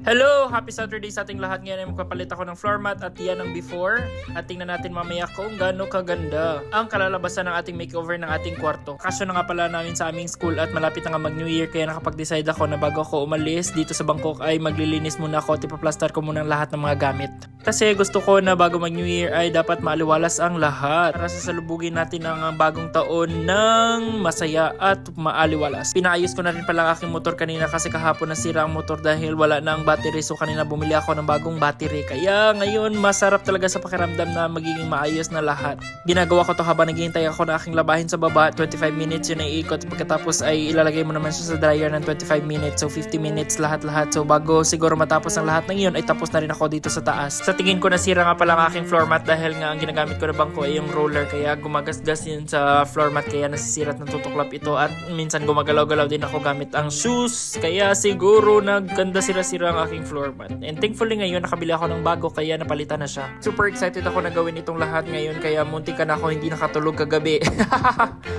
Hello! Happy Saturday sa ating lahat. Ngayon ay magpapalit ako ng floor mat at yan ang before. At tingnan natin mamaya kung gaano kaganda ang kalalabasan ng ating makeover ng ating kwarto. Kaso na nga pala namin sa aming school at malapit na nga mag New Year, kaya nakapag-decide ako na bago ako umalis dito sa Bangkok ay maglilinis muna ako at ipaplaster ko muna ang lahat ng mga gamit. Kasi gusto ko na bago mag New Year ay dapat maaliwalas ang lahat para sasalubugin natin ang bagong taon ng masaya at maaliwalas. Pinaayos ko na rin pala ang aking motor kanina kasi kahapon nasira ang motor dahil wala na ang battery, so kanina bumili ako ng bagong battery. Kaya ngayon masarap talaga sa pakiramdam na magiging maayos na lahat. Ginagawa ko to habang naghihintay ako na aking labahin sa baba. 25 minutes yun ay ikot, pagkatapos ay ilalagay mo naman siya sa dryer ng 25 minutes, so 50 minutes lahat-lahat. So bago siguro matapos ang lahat ng yun ay tapos na rin ako dito sa taas. Sa tingin ko nasira nga pala ang aking floor mat dahil nga ang ginagamit ko na bangko ay yung roller, kaya gumagasgas yun sa floor mat, kaya nasisirat ng tutuklap ito at minsan gumagalaw-galaw din ako gamit ang shoes, kaya siguro nagganda sira-sira ang aking floor mat. And thankfully ngayon nakabili ako ng bago kaya napalitan na siya. Super excited ako na gawin itong lahat ngayon, kaya munti ka na ako hindi nakatulog kagabi.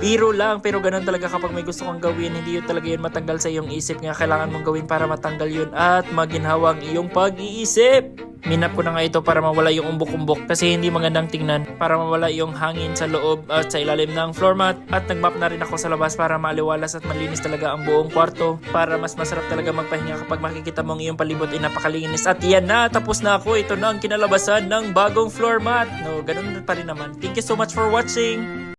Biro lang, pero ganun talaga kapag may gusto kang gawin, hindi yun talaga yun matanggal sa iyong isip, nga kailangan mong gawin para matanggal yun at maginhawa ang iyong pag-iisip. Minap ko na nga ito para mawala yung umbok-umbok kasi hindi magandang tingnan, para mawala yung hangin sa loob at sa ilalim ng floor mat. At nagmap na rin ako sa labas para maaliwalas at malinis talaga ang buong kwarto, para mas masarap talaga magpahinga kapag makikita mong iyong palibot ay napakalinis. At yan na, tapos na ako. Ito na ang kinalabasan ng bagong floor mat. No, ganun pa rin naman. Thank you so much for watching!